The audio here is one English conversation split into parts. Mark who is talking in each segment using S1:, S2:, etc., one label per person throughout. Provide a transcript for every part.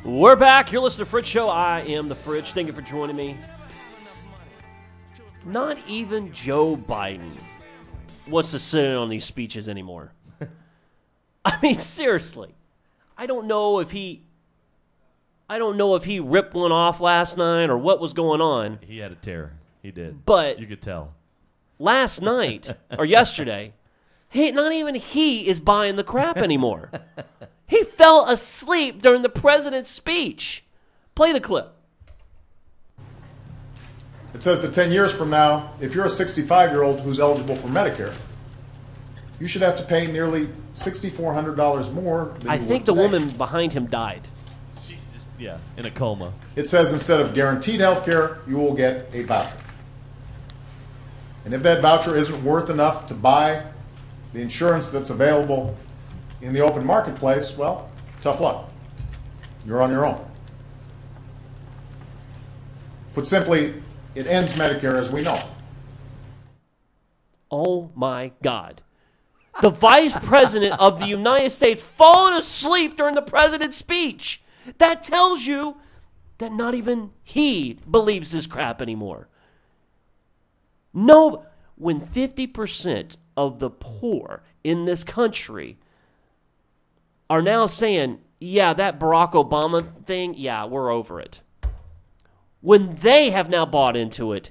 S1: We're back. You're listening to Fritch Show. I am the Fritch. Thank you for joining me. Not even Joe Biden wants to sit in on these speeches anymore. I mean, seriously. I don't know if he ripped one off last night or what was going on.
S2: He had a tear. He did.
S1: But
S2: you could tell.
S1: Last night or yesterday, not even he is buying the crap anymore. He fell asleep during the president's speech. Play the clip.
S3: It says that 10 years from now, if you're a 65-year-old who's eligible for Medicare, you should have to pay nearly $6,400 more than
S1: I
S3: you
S1: think
S3: would
S1: the
S3: today.
S1: woman behind him died.
S2: She's just, in a coma.
S3: It says instead of guaranteed health care, you will get a voucher. And if that voucher isn't worth enough to buy the insurance that's available in the open marketplace, well, tough luck. You're on your own. Put simply, it ends Medicare as we know it.
S1: Oh my God. The vice president of the United States falling asleep during the president's speech. That tells you that not even he believes this crap anymore. No, when 50% of the poor in this country are now saying, yeah, that Barack Obama thing, yeah, we're over it. When they have now bought into it,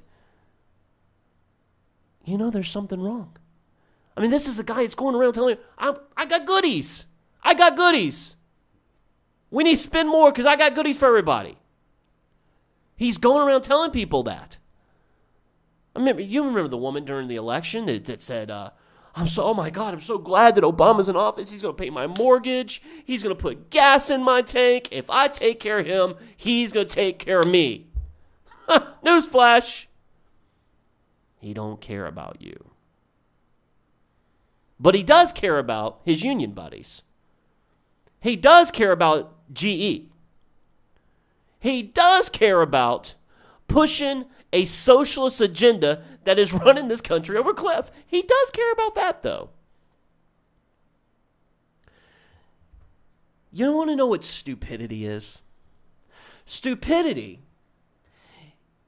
S1: there's something wrong. I mean, this is a guy that's going around telling you, I got goodies. I got goodies. We need to spend more because I got goodies for everybody. He's going around telling people that. You remember the woman during the election that said, oh my God, I'm so glad that Obama's in office. He's going to pay my mortgage. He's going to put gas in my tank. If I take care of him, he's going to take care of me. Newsflash. He don't care about you. But he does care about his union buddies. He does care about GE. He does care about pushing a socialist agenda that is running this country over a cliff. He does care about that, though. You want to know what stupidity is? Stupidity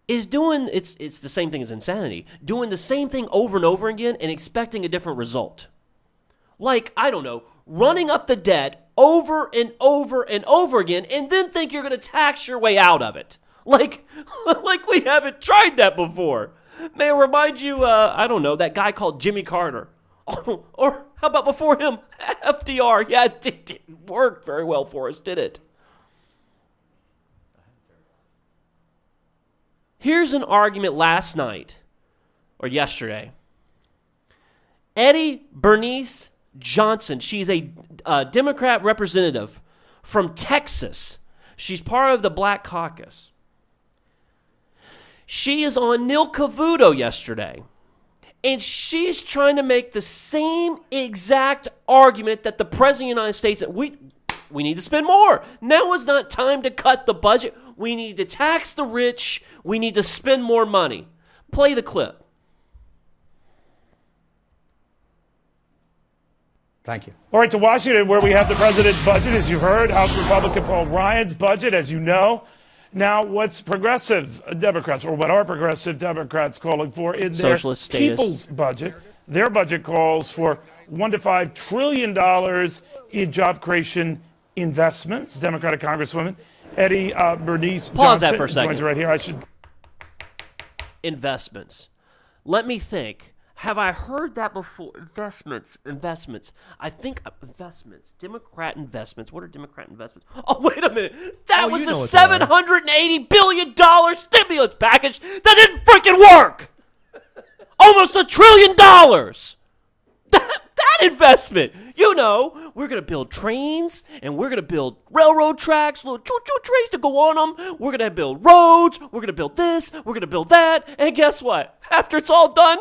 S1: is it's the same thing as insanity, doing the same thing over and over again and expecting a different result. Like, I don't know, running up the debt over and over and over again and then think you're going to tax your way out of it. Like we haven't tried that before. May I remind you, that guy called Jimmy Carter. Or how about before him, FDR? Yeah, it didn't work very well for us, did it? Here's an argument last night, or yesterday. Eddie Bernice Johnson, she's a Democrat representative from Texas. She's part of the Black Caucus. She is on Neil Cavuto yesterday, and she's trying to make the same exact argument that the President of the United States, we need to spend more. Now is not time to cut the budget. We need to tax the rich. We need to spend more money. Play the clip.
S4: Thank you.
S5: All right, to Washington, where we have the president's budget, as you heard, House Republican Paul Ryan's budget, as you know. Now, what's progressive Democrats, or what are progressive Democrats calling for in their
S1: Socialist status.
S5: people's budget? Their budget calls for $1 to $5 trillion in job creation investments. Democratic Congresswoman Eddie Bernice
S1: Pause
S5: Johnson
S1: that for a second.
S5: joins right here.
S1: Investments. Let me think. Have I heard that before? Investments. I think investments. Democrat investments. What are Democrat investments? Oh, wait a minute. That was the $780 billion stimulus package that didn't freaking work. Almost $1 trillion. That investment. We're going to build trains, and we're going to build railroad tracks, little choo-choo trains to go on them. We're going to build roads. We're going to build this. We're going to build that. And guess what? After it's all done,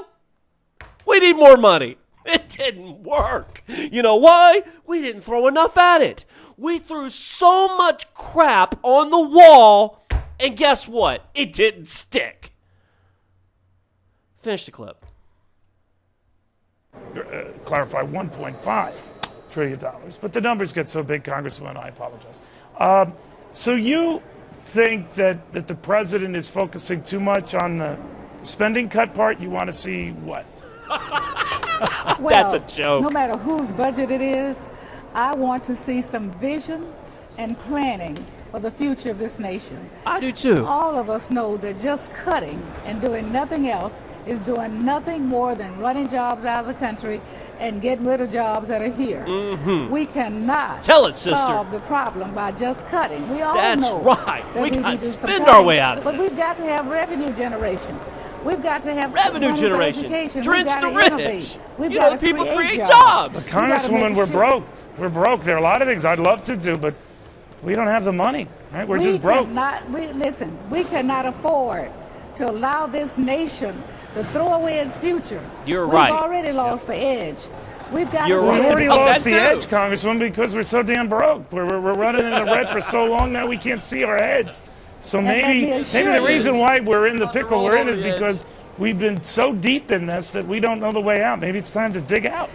S1: we need more money. It didn't work. You know why? We didn't throw enough at it. We threw so much crap on the wall, and guess what? It didn't stick. Finish the clip.
S5: Clarify 1.5. trillion. But the numbers get so big, Congressman, I apologize. So you think that the president is focusing too much on the spending cut part? You want to see what?
S1: That's
S4: Well,
S1: a joke.
S4: no matter whose budget it is, I want to see some vision and planning for the future of this nation.
S1: I do too.
S4: All of us know that just cutting and doing nothing else is doing nothing more than running jobs out of the country and getting rid of jobs that are here. We cannot
S1: Tell it, sister.
S4: solve the problem by just cutting. We all
S1: That's
S4: know
S1: right.
S4: that
S1: We
S4: need
S1: gotta
S4: to do some
S1: spend our
S4: cutting,
S1: way out of
S4: but
S1: this.
S4: we've got to have revenue generation. We've got to have
S1: Revenue
S4: money for
S1: generation.
S4: education.
S1: Drench
S4: We've got
S1: the
S4: to
S1: rich.
S4: innovate. We've
S1: You
S4: got
S1: know,
S4: to
S1: people
S4: create
S1: create
S4: jobs.
S1: jobs.
S4: We gotta
S5: Congresswoman,
S4: make
S5: we're
S4: sure-
S5: broke. We're broke. There are a lot of things I'd love to do, but we don't have the money. Right? We're just broke.
S4: Listen, we cannot afford to allow this nation to throw away its future.
S1: You're
S4: We've
S1: right.
S4: already lost the edge. We've got
S1: You're
S4: to
S1: right.
S5: We've
S4: stay
S5: already
S1: about
S5: lost
S1: that
S5: the
S1: too.
S5: edge, Congresswoman, because we're so damn broke. We're running in the red for so long now we can't see our heads. So
S4: let
S5: maybe
S4: me assure
S5: the
S4: you-
S5: reason why we're in the
S1: About to
S5: pickle
S1: roll
S5: we're in
S1: over
S5: is
S1: the edge.
S5: because we've been so deep in this that we don't know the way out. Maybe it's time to dig out.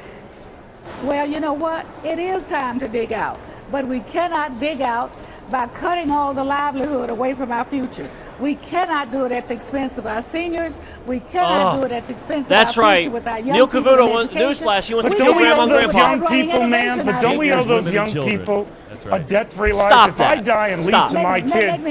S4: Well, you know what? It is time to dig out. But we cannot dig out by cutting all the livelihood away from our future. We cannot do it at the expense of our seniors. We cannot do it at the expense
S1: That's
S4: of our
S1: right.
S4: future with our young
S1: Neil
S4: people
S1: Cavuto
S4: in
S1: wants
S4: education.
S1: newsflash. He wants
S5: But
S1: to
S4: We
S1: kill
S5: don't we
S4: cannot
S1: grandma
S5: owe
S1: and
S4: do it
S5: those
S4: without
S5: young
S1: grandpa.
S4: running
S5: people, man?
S4: innovation
S5: But
S4: out
S5: don't
S4: of
S5: we
S4: this
S5: owe those
S2: Women
S5: young
S2: and children.
S5: people
S2: That's
S5: a
S2: right.
S5: debt-free life?
S1: Stop
S5: If I
S1: that.
S5: die and leave
S1: Stop.
S5: to my kids,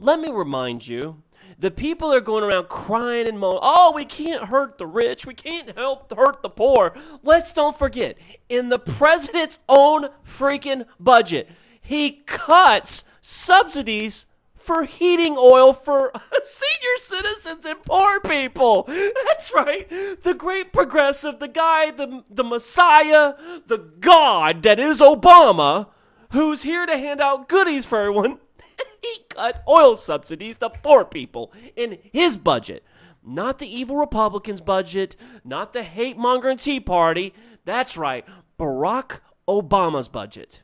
S1: Let me remind you, the people are going around crying and moaning, oh, we can't hurt the rich. We can't hurt the poor. Let's don't forget, in the president's own freaking budget, he cuts subsidies for heating oil for senior citizens and poor people. That's right. The great progressive, the guy, the messiah, the god that is Obama, who's here to hand out goodies for everyone. He cut oil subsidies to poor people in his budget. Not the evil Republicans' budget, not the hate-mongering Tea Party. That's right, Barack Obama's budget.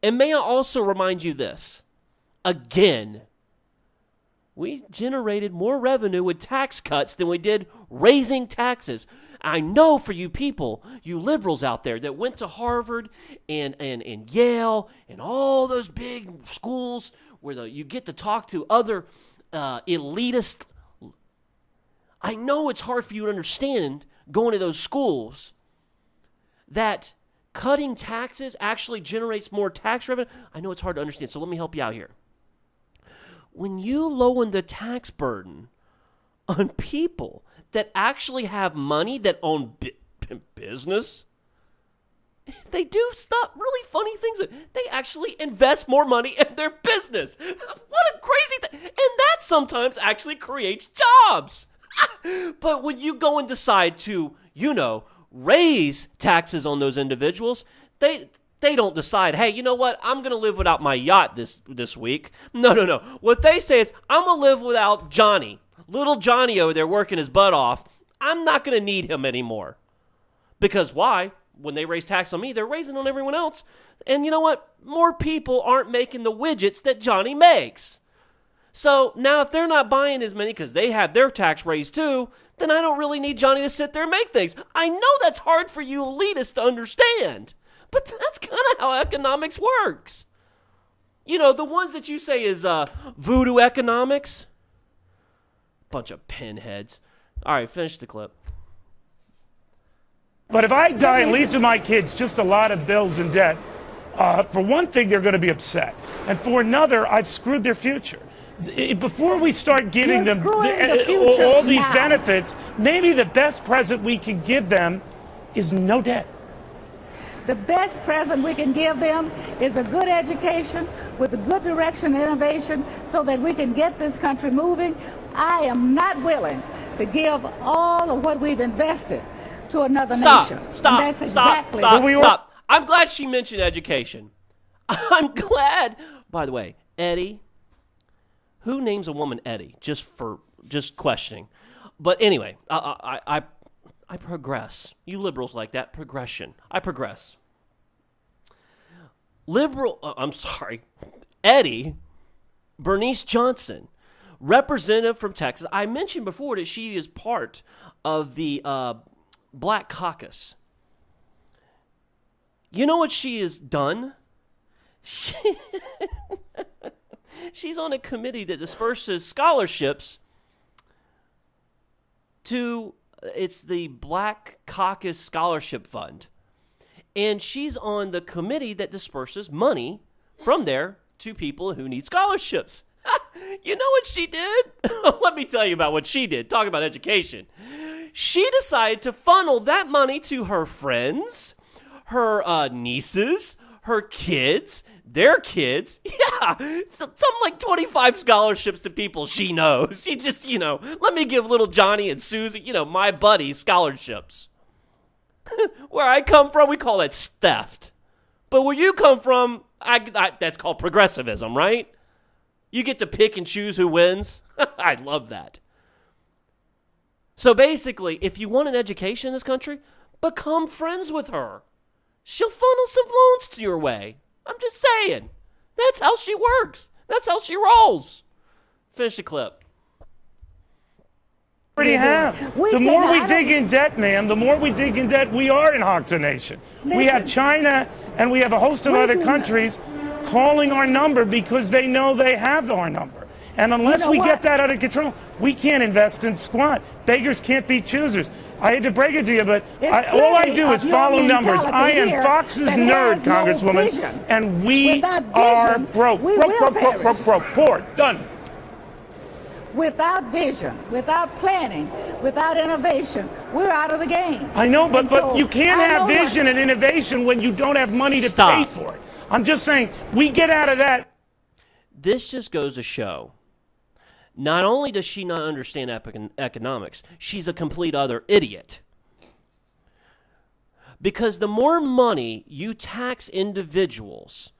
S1: And may I also remind you this, again, we generated more revenue with tax cuts than we did raising taxes. I know for you people, you liberals out there that went to Harvard and Yale and all those big schools where you get to talk to other elitist. I know it's hard for you to understand going to those schools that cutting taxes actually generates more tax revenue. I know it's hard to understand, so let me help you out here. When you lower the tax burden on people that actually have money, that own business, they do stuff, really funny things. They actually invest more money in their business. What a crazy thing. And that sometimes actually creates jobs. But when you go and decide to, raise taxes on those individuals, they don't decide, hey, you know what, I'm going to live without my yacht this week. No. What they say is, I'm going to live without Johnny. Little Johnny over there working his butt off. I'm not going to need him anymore. Because why? When they raise tax on me, they're raising on everyone else. And you know what? More people aren't making the widgets that Johnny makes. So now if they're not buying as many because they have their tax raised too, then I don't really need Johnny to sit there and make things. I know that's hard for you elitists to understand. But that's kind of how economics works. The ones that you say is voodoo economics. Bunch of pinheads. All right, finish the clip.
S5: but if I die and leave to my kids just a lot of bills and debt, for one thing, they're going to be upset. And for another, I've screwed their future. Before we start giving
S4: You're
S5: them
S4: screwing the future
S5: all these
S4: now.
S5: benefits, maybe the best present we can give them is no debt.
S4: The best present we can give them is a good education with a good direction and innovation so that we can get this country moving. I am not willing to give all of what we've invested to another nation.
S1: Stop.
S4: And that's exactly
S1: Stop. I'm glad she mentioned education. I'm glad. By the way, Eddie, who names a woman Eddie? Just questioning. But anyway, I progress. You liberals like that progression. I progress. Eddie, Bernice Johnson, representative from Texas. I mentioned before that she is part of the Black Caucus. You know what she has done? She's on a committee that disperses scholarships to, it's the Black Caucus Scholarship Fund. And she's on the committee that disperses money from there to people who need scholarships. You know what she did? Let me tell you about what she did. Talk about education. She decided to funnel that money to her friends, her nieces, her kids, their kids. Yeah, something like 25 scholarships to people she knows. She just, let me give little Johnny and Susie, my buddies, scholarships. Where I come from, we call that theft. But where you come from, that's called progressivism, right? You get to pick and choose who wins. I love that. So basically, if you want an education in this country, become friends with her. She'll funnel some loans to your way. I'm just saying. That's how she works. That's how she rolls. Finish the clip.
S5: Already have. The more we dig in debt, ma'am, the more we dig in debt, we are indoctrination. We have China and we have a host of other countries calling our number because they know they have our number. And unless we get that under control, we can't invest in squat. Beggars can't be choosers. I hate to break it to you, but all I do is follow numbers. I am Fox's nerd, Congresswoman, and we are broke. Broke. Poor. Done.
S4: Without vision, without planning, without innovation, we're out of the game.
S5: I know, but you can't have vision and innovation when you don't have money to pay for it. I'm just saying, we get out of that.
S1: This just goes to show, not only does she not understand economics, she's a complete other idiot. Because the more money you tax individuals,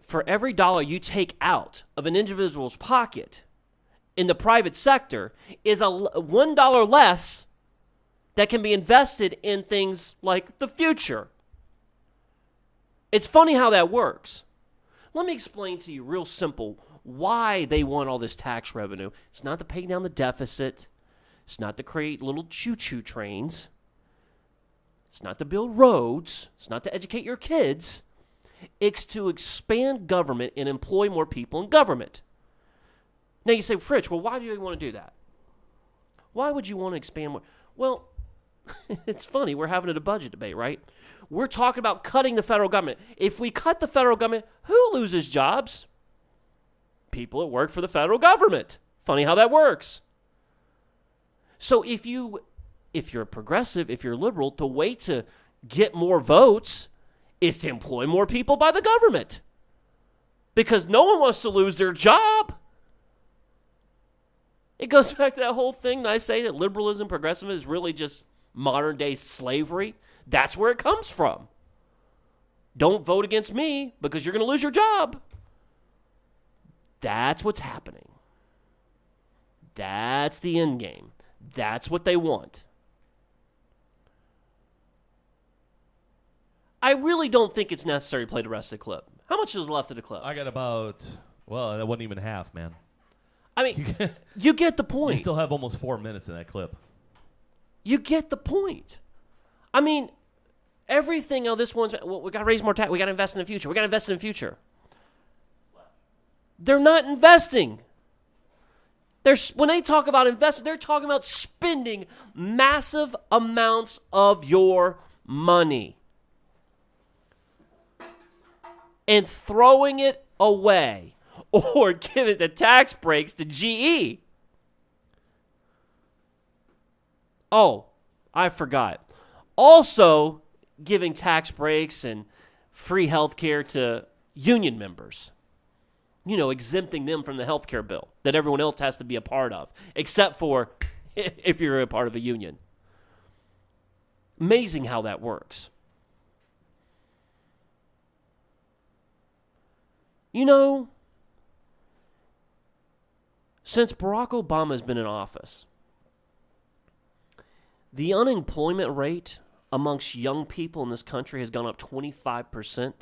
S1: for every dollar you take out of an individual's pocket in the private sector is $1 less that can be invested in things like the future. It's funny how that works. Let me explain to you real simple why they want all this tax revenue. It's not to pay down the deficit. It's not to create little choo-choo trains. It's not to build roads. It's not to educate your kids. It's to expand government and employ more people in government. Now you say, Fritch, well, why do you want to do that? Why would you want to expand more? Well, it's funny. We're having a budget debate, right? We're talking about cutting the federal government. If we cut the federal government, who loses jobs? People that work for the federal government. Funny how that works. So if you're a progressive, if you're liberal, the way to get more votes is to employ more people by the government. Because no one wants to lose their job. It goes back to that whole thing that I say that liberalism, progressivism is really just modern day slavery. That's where it comes from. Don't vote against me because you're going to lose your job. That's what's happening. That's the end game. That's what they want. I really don't think it's necessary to play the rest of the clip. How much is left of the clip?
S2: I got about, well, that wasn't even half, man.
S1: I mean, you get the point.
S2: You still have almost 4 minutes in that clip.
S1: You get the point. I mean, everything on this one's, well, we got to raise more tax. We got to invest in the future. We got to invest in the future. They're not investing. When they talk about investment, they're talking about spending massive amounts of your money and throwing it away or giving the tax breaks to GE. Oh, I forgot. Also giving tax breaks and free health care to union members. You know, exempting them from the health care bill that everyone else has to be a part of, except for if you're a part of a union. Amazing how that works. You know, since Barack Obama has been in office, the unemployment rate amongst young people in this country has gone up 25%.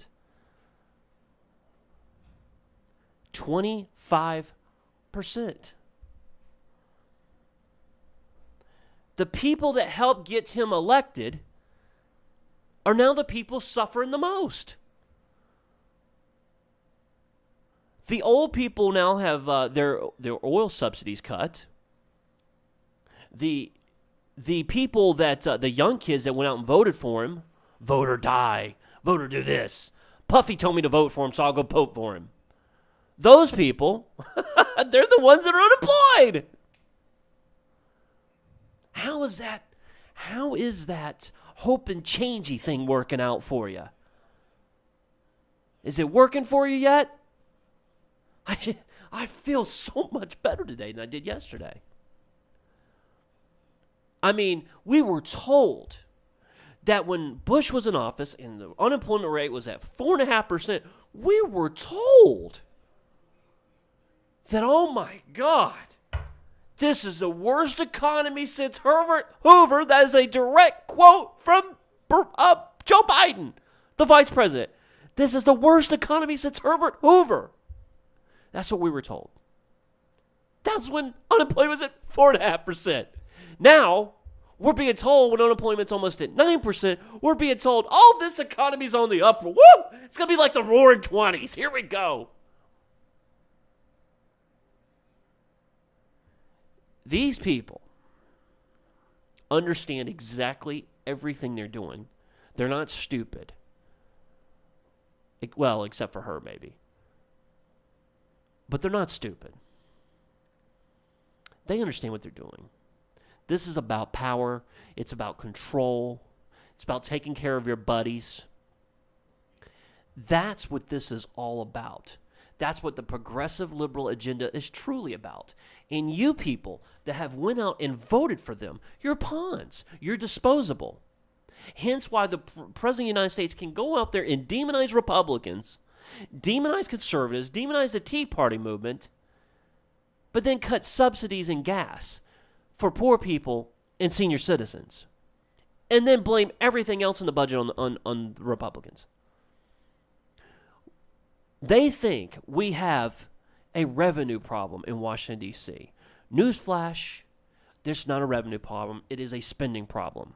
S1: 25%. the people that helped get him elected are now the people suffering the most. The old people now have their oil subsidies cut. The people that, the young kids that went out and voted for him, vote or die, vote or do this. Puffy told me to vote for him, so I'll go vote for him. Those people, they're the ones that are unemployed. How is that hope and changey thing working out for you? Is it working for you yet? I feel so much better today than I did yesterday. I mean, we were told that when Bush was in office and the unemployment rate was at 4.5%, we were told that, oh my God, this is the worst economy since Herbert Hoover. That is a direct quote from Joe Biden, the vice president. This is the worst economy since Herbert Hoover. That's what we were told. That's when unemployment was at 4.5%. Now, we're being told when unemployment's almost at 9%, we're being told, oh, this economy's on the upward. Woo! It's going to be like the roaring 20s. Here we go. These people understand exactly everything they're doing. They're not stupid. Well, except for her, maybe. But they're not stupid. They understand what they're doing. This is about power. It's about control. It's about taking care of your buddies. That's what this is all about. That's what the progressive liberal agenda is truly about. And you people that have went out and voted for them, you're pawns. You're disposable. Hence why the President of the United States can go out there and demonize Republicans, demonize conservatives, demonize the Tea Party movement, but then cut subsidies and gas for poor people and senior citizens, and then blame everything else in the budget on the Republicans. They think we have a revenue problem in Washington, D.C. Newsflash, this is not a revenue problem. It is a spending problem.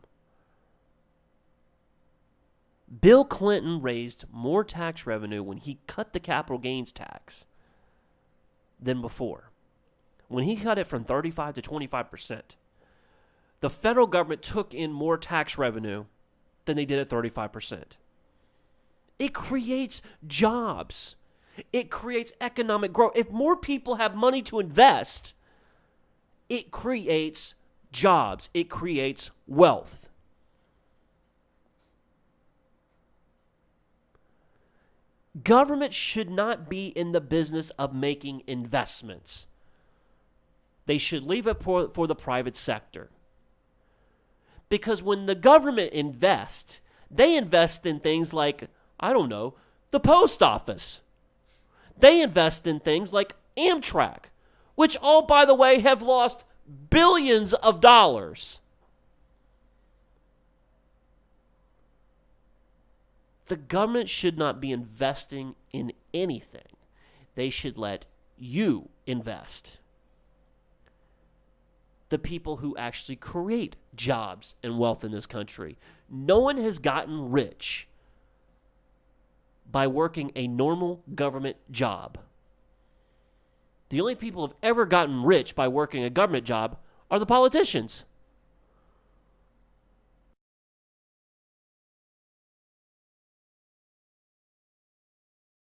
S1: Bill Clinton raised more tax revenue when he cut the capital gains tax than before. When he cut it from 35 to 25%, the federal government took in more tax revenue than they did at 35%. It creates jobs. It creates economic growth. If more people have money to invest, it creates jobs. It creates wealth. Government should not be in the business of making investments. They should leave it for the private sector. Because when the government invests, they invest in things like, I don't know, the post office. They invest in things like Amtrak, which all, by the way, have lost billions of dollars. The government should not be investing in anything. They should let you invest. The people who actually create jobs and wealth in this country. No one has gotten rich by working a normal government job. The only people who have ever gotten rich by working a government job are the politicians.